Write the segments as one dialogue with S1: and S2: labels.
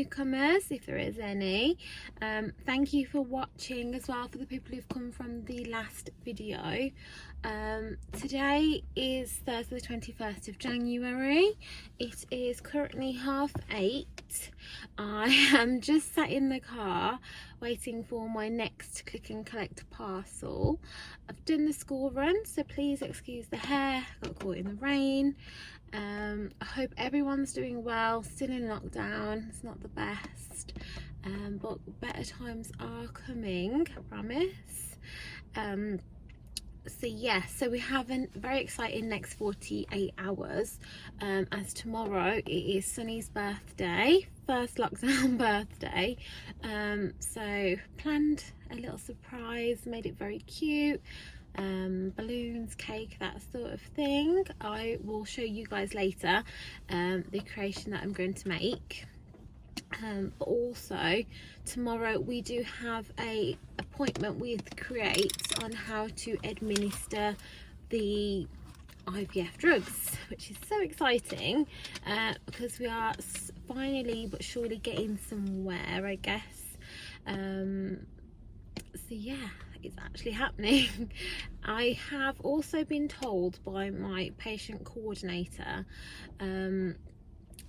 S1: newcomers, if there is any. Thank you for watching as well, for the people who've come from the last video. Today is Thursday the 21st of January. It is currently 8:30. I am just sat in the car waiting for my next click and collect parcel. I've done the school run, so please excuse the hair, got caught in the rain. I hope everyone's doing well, still in lockdown. It's not the best, but better times are coming, I promise. So yeah, so we have a very exciting next 48 hours, as tomorrow it is Sunny's birthday, first lockdown birthday. So planned a little surprise, made it very cute. Balloons, cake, that sort of thing. I will show you guys later the creation that I'm going to make. But also tomorrow we do have a appointment with Create on how to administer the IVF drugs, which is so exciting, because we are finally but surely getting somewhere, I guess. So yeah, it's actually happening. I have also been told by my patient coordinator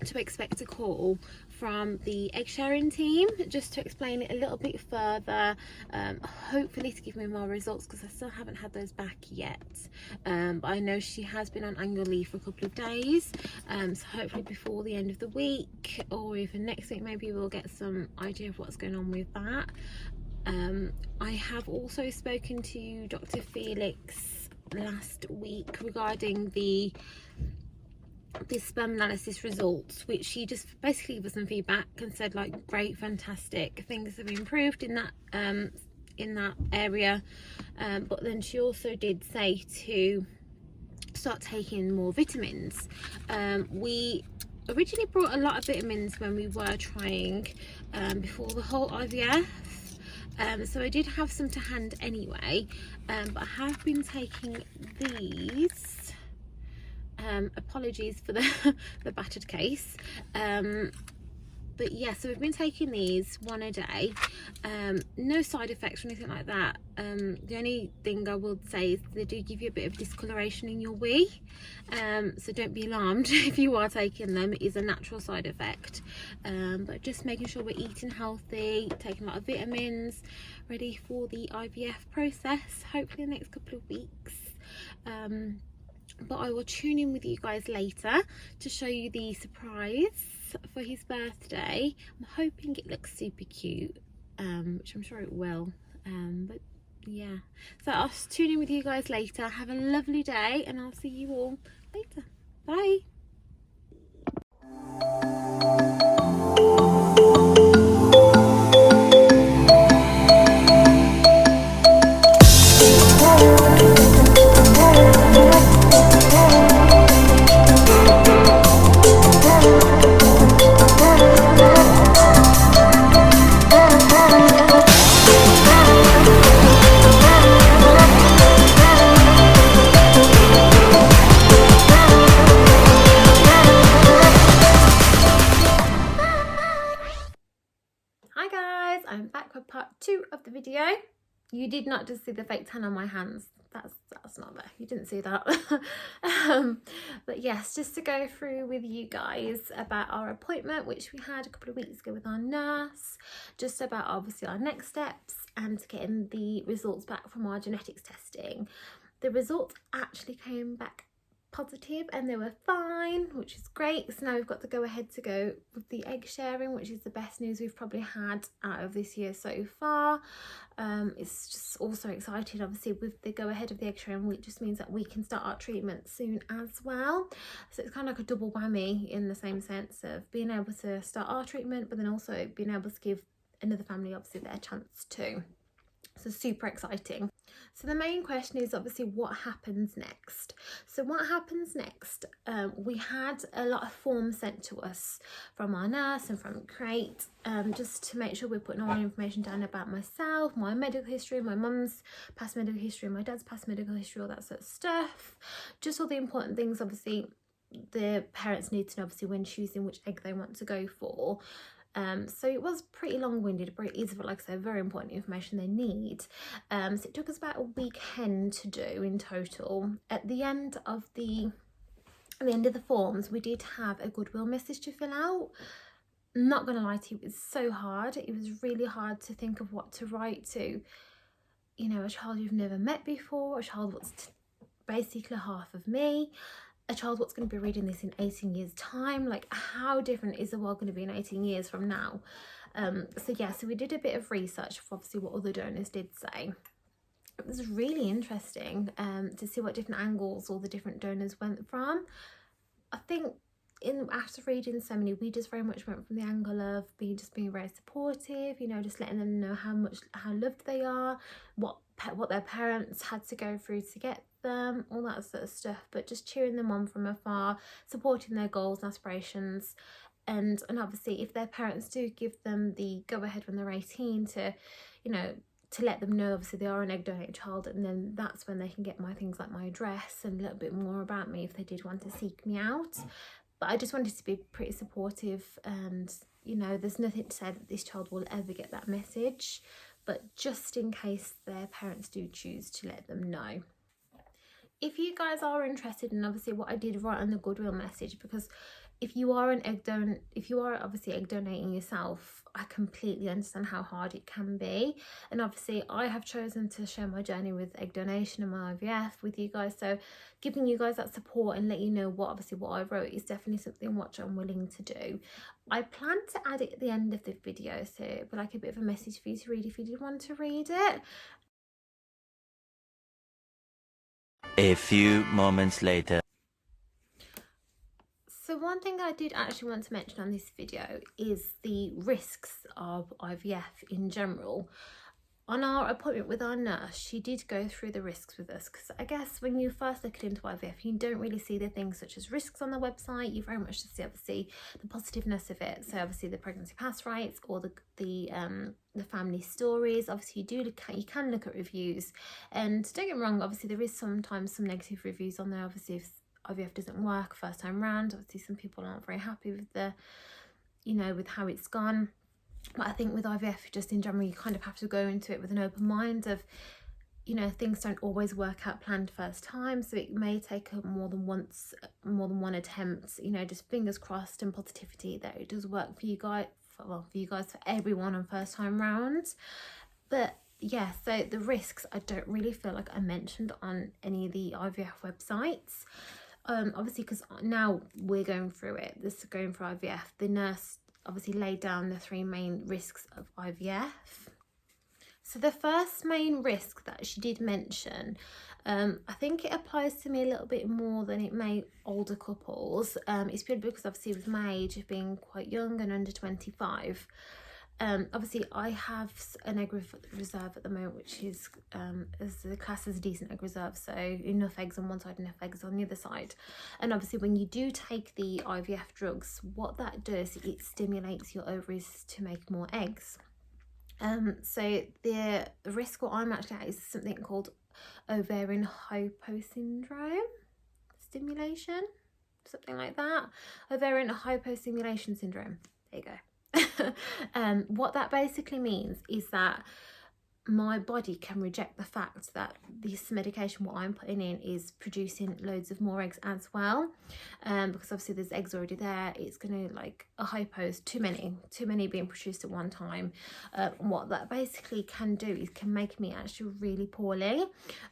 S1: to expect a call from the egg sharing team, just to explain it a little bit further, hopefully to give me more results, because I still haven't had those back yet. But I know she has been on annual leave for a couple of days, so hopefully before the end of the week or even next week maybe we'll get some idea of what's going on with that. I have also spoken to Dr. Felix last week regarding the sperm analysis results, which she just basically gave us some feedback and said, like, great, fantastic, things have improved in that area. But then she also did say to start taking more vitamins. We originally brought a lot of vitamins when we were trying before the whole IVF. So I did have some to hand anyway, but I have been taking these. Apologies for the battered case, but yeah, so we've been taking these one a day. No side effects or anything like that. The only thing I would say is they do give you a bit of discoloration in your wee, so don't be alarmed if you are taking them. It is a natural side effect, but just making sure we're eating healthy, taking a lot of vitamins, ready for the IVF process, hopefully in the next couple of weeks. But I will tune in with you guys later to show you the surprise for his birthday. I'm hoping it looks super cute, which I'm sure it will. But yeah, so I'll tune in with you guys later. Have a lovely day, and I'll see you all later. Bye. Hi guys, I'm back with part 2 of the video. You did not just see the fake tan on my hands. That's not there. You didn't see that. But yes, just to go through with you guys about our appointment, which we had a couple of weeks ago with our nurse, just about obviously our next steps and getting the results back from our genetics testing. The results actually came back positive and they were fine, which is great. So now we've got the go ahead to go with the egg sharing, which is the best news we've probably had out of this year so far. It's just also exciting, obviously, with the go ahead of the egg sharing, which just means that we can start our treatment soon as well. So it's kind of like a double whammy in the same sense of being able to start our treatment, but then also being able to give another family obviously their chance too. So super exciting. So the main question is obviously what happens next. So what happens next, we had a lot of forms sent to us from our nurse and from Create, just to make sure we're putting all the information down about myself, my medical history, my mum's past medical history, my dad's past medical history, all that sort of stuff. Just all the important things obviously the parents need to know obviously when choosing which egg they want to go for. So it was pretty long-winded, but it is, like I said, very important information they need. So it took us about a weekend to do in total. At the end of the forms, we did have a goodwill message to fill out. Not gonna lie to you, it was so hard. It was really hard to think of what to write to, you know, a child you've never met before, a child what's basically half of me, a child what's going to be reading this in 18 years time. Like, how different is the world going to be in 18 years from now? So yeah, so we did a bit of research for obviously what other donors did say. It was really interesting to see what different angles all the different donors went from. I think after reading so many, we just very much went from the angle of being very supportive, you know, just letting them know how loved they are, what their parents had to go through to get them, all that sort of stuff, but just cheering them on from afar, supporting their goals and aspirations. And obviously if their parents do give them the go ahead when they're 18 to, you know, to let them know obviously they are an egg donating child, and then that's when they can get my things like my address and a little bit more about me if they did want to seek me out. But I just wanted to be pretty supportive, and you know, there's nothing to say that this child will ever get that message, but just in case their parents do choose to let them know. If you guys are interested in obviously what I did write on the goodwill message, because if you are obviously egg donating yourself, I completely understand how hard it can be. And obviously I have chosen to share my journey with egg donation and my IVF with you guys, so giving you guys that support and let you know what I wrote is definitely something which I'm willing to do. I plan to add it at the end of the video, so it'd be like a bit of a message for you to read if you did want to read it.
S2: A few moments later.
S1: So one thing I did actually want to mention on this video is the risks of IVF in general. On our appointment with our nurse, she did go through the risks with us, because I guess when you first look into IVF, you don't really see the things such as risks on the website. You very much just see obviously the positiveness of it. So obviously the pregnancy pass rates or the family stories. Obviously you can look at reviews, and don't get me wrong, obviously there is sometimes some negative reviews on there. Obviously if IVF doesn't work first time round, obviously some people aren't very happy with with how it's gone. But I think with IVF, just in general, you kind of have to go into it with an open mind of, you know, things don't always work out planned first time, so it may take more than one attempt, you know, just fingers crossed and positivity that it does work for you guys, for everyone on first time round. But yeah, so the risks I don't really feel like I mentioned on any of the IVF websites. Obviously because now we're going through it, going for IVF, the nurse obviously laid down the 3 main risks of IVF. So the first main risk that she did mention, I think it applies to me a little bit more than it may older couples. It's purely because obviously with my age of being quite young and under 25, obviously I have an egg reserve at the moment, which is as the class as a decent egg reserve, so enough eggs on one side, enough eggs on the other side. And obviously when you do take the IVF drugs, what that does, it stimulates your ovaries to make more eggs. So the risk what I'm actually at is something called ovarian hyposyndrome stimulation, something like that. Ovarian hypostimulation syndrome, there you go. What that basically means is that my body can reject the fact that this medication, what I'm putting in, is producing loads of more eggs as well, because obviously there's eggs already there. It's going to, like, a hypos, too many being produced at one time. What that basically can do is can make me actually really poorly.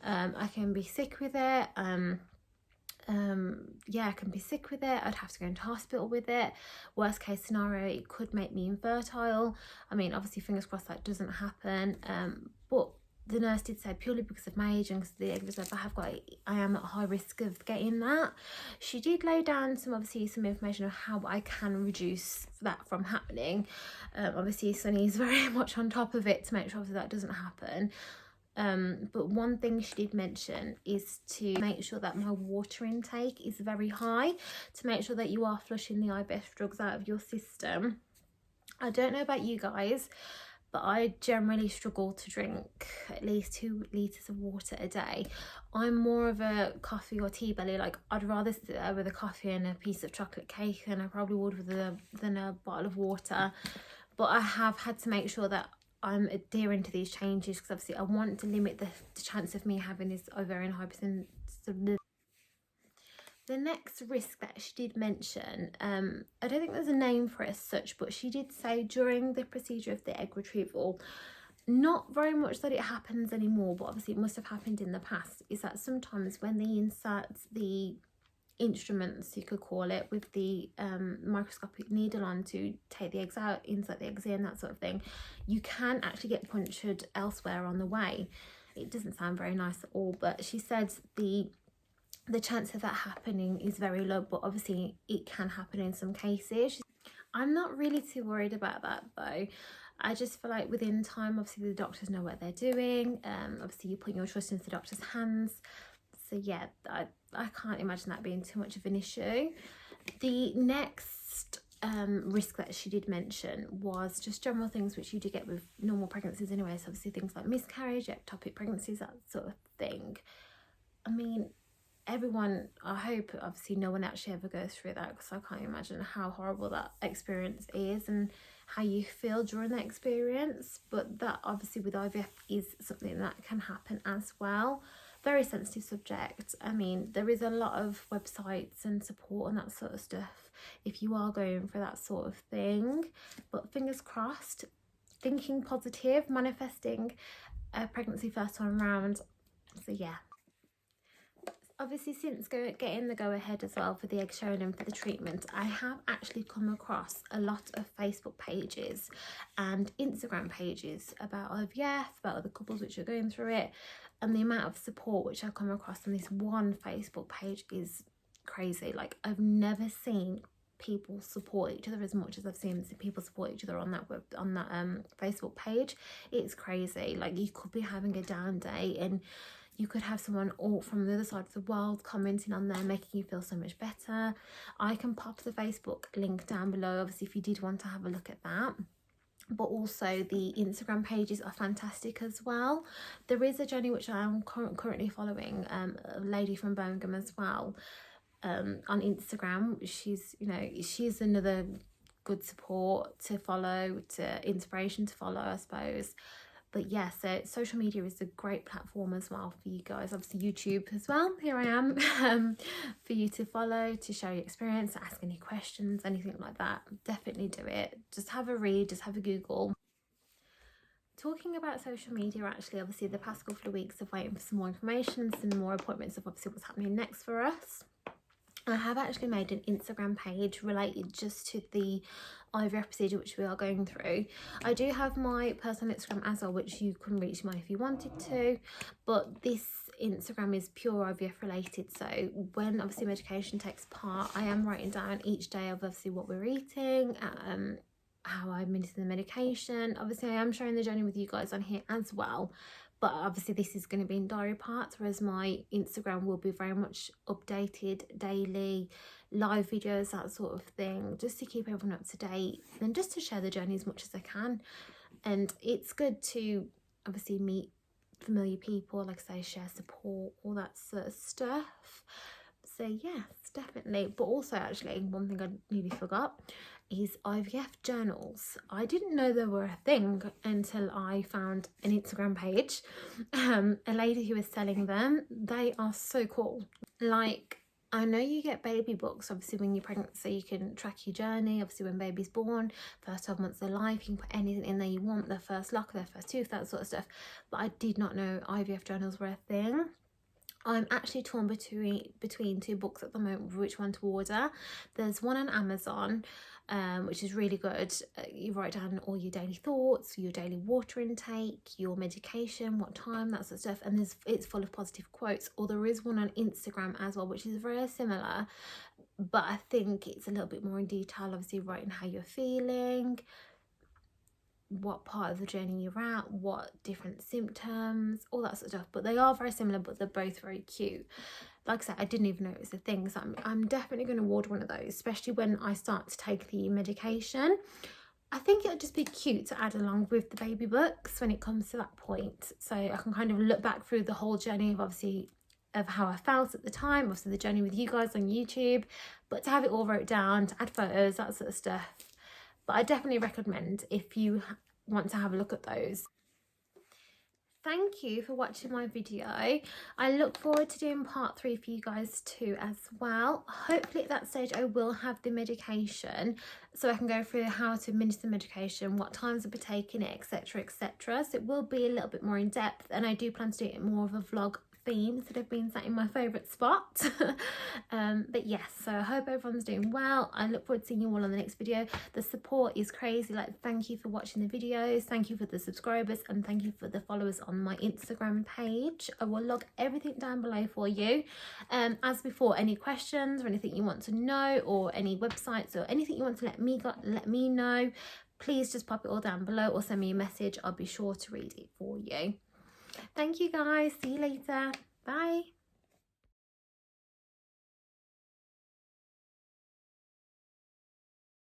S1: I can be sick with it. Yeah, I can be sick with it. I'd have to go into hospital with it. Worst case scenario, it could make me infertile. I mean, obviously fingers crossed that doesn't happen, but the nurse did say purely because of my age and because of the egg reserve I am at high risk of getting that. She did lay down some information on how I can reduce that from happening. Obviously Sunny is very much on top of it to make sure that doesn't happen. But one thing she did mention is to make sure that my water intake is very high, to make sure that you are flushing the IVF drugs out of your system. I don't know about you guys, but I generally struggle to drink at least 2 litres of water a day. I'm more of a coffee or tea belly. Like, I'd rather sit there with a coffee and a piece of chocolate cake than I probably would than a bottle of water. but I have had to make sure that I'm adhering to these changes, because obviously I want to limit the chance of me having this ovarian hypersensitivity. The next risk that she did mention, I don't think there's a name for it as such, but she did say during the procedure of the egg retrieval, not very much that it happens anymore, but obviously it must have happened in the past, is that sometimes when they insert the instruments, you could call it, with the microscopic needle on to take the eggs out, insert the eggs in, that sort of thing, you can actually get punctured elsewhere on the way. It doesn't sound very nice at all, but she said the chance of that happening is very low, but obviously it can happen in some cases. I'm not really too worried about that though. I just feel like within time, obviously the doctors know what they're doing. Obviously you put your trust into the doctor's hands. So yeah, I can't imagine that being too much of an issue. The next risk that she did mention was just general things which you do get with normal pregnancies anyway. So obviously things like miscarriage, ectopic pregnancies, that sort of thing. I mean, everyone, I hope obviously no one actually ever goes through that, because I can't imagine how horrible that experience is and how you feel during that experience. But that obviously with IVF is something that can happen as well. Very sensitive subject. I mean, there is a lot of websites and support and that sort of stuff if you are going for that sort of thing, but fingers crossed, thinking positive, manifesting a pregnancy first time round. So yeah, obviously since getting the go-ahead as well for the egg showing and for the treatment, I have actually come across a lot of Facebook pages and Instagram pages about IVF, about other couples which are going through it, and the amount of support which I come across on this one Facebook page is crazy. Like, I've never seen people support each other as much as I've seen people support each other on that Facebook page. It's crazy. Like, you could be having a down day and you could have someone all from the other side of the world commenting on there, making you feel so much better. I can pop the Facebook link down below, obviously, if you did want to have a look at that. But also the Instagram pages are fantastic as well. There is a journey which I am currently following, a lady from Birmingham as well, on Instagram. She's another good support to follow, to inspiration to follow, I suppose. But yeah, so social media is a great platform as well for you guys. Obviously YouTube as well, here I am, for you to follow, to share your experience, to ask any questions, anything like that. Definitely do it. Just have a read, just have a Google. Talking about social media, actually, obviously the past couple of weeks of waiting for some more information, some more appointments of obviously what's happening next for us. I have actually made an Instagram page related just to the IVF procedure which we are going through. I do have my personal Instagram as well, which you can reach me if you wanted to, but this Instagram is pure IVF related. So when obviously medication takes part, I am writing down each day of obviously what we're eating, how I administer the medication. Obviously I am sharing the journey with you guys on here as well, but obviously this is going to be in diary parts, whereas my Instagram will be very much updated daily, live videos, that sort of thing, just to keep everyone up to date and just to share the journey as much as I can. And it's good to obviously meet familiar people, like I say, share support, all that sort of stuff. So yes, definitely. But also, actually, one thing I nearly forgot is IVF journals. I didn't know they were a thing until I found an Instagram page, a lady who was selling them. They are so cool. Like, I know you get baby books obviously when you're pregnant, so you can track your journey, obviously when baby's born, first 12 months of life, you can put anything in there you want, their first lock, their first tooth, that sort of stuff. But I did not know IVF journals were a thing. I'm actually torn between two books at the moment, which one to order. There's one on Amazon, which is really good. You write down all your daily thoughts, your daily water intake, your medication, what time, that sort of stuff, and it's full of positive quotes. Or there is one on Instagram as well, which is very similar, but I think it's a little bit more in detail, obviously writing how you're feeling, what part of the journey you're at, what different symptoms, all that sort of stuff. But they are very similar, but they're both very cute. Like I said, I didn't even know it was a thing, so I'm definitely going to order one of those, especially when I start to take the medication. I think it'll just be cute to add along with the baby books when it comes to that point, so I can kind of look back through the whole journey of obviously of how I felt at the time, obviously the journey with you guys on YouTube, but to have it all wrote down, to add photos, that sort of stuff. but I definitely recommend if you want to have a look at those. Thank you for watching my video. I look forward to doing part 3 for you guys too as well. Hopefully at that stage I will have the medication, so I can go through how to administer the medication, what times I'll be taking it, etc, etc. So it will be a little bit more in depth, and I do plan to do it more of a vlog theme instead of being sat in my favourite spot. But yes, so I hope everyone's doing well. I look forward to seeing you all on the next video. The support is crazy. Like, thank you for watching the videos, thank you for the subscribers, and thank you for the followers on my Instagram page. I will log everything down below for you. As before, any questions or anything you want to know, or any websites or anything you want to let me know, please just pop it all down below or send me a message. I'll be sure to read it for you. Thank you guys. See you later. Bye.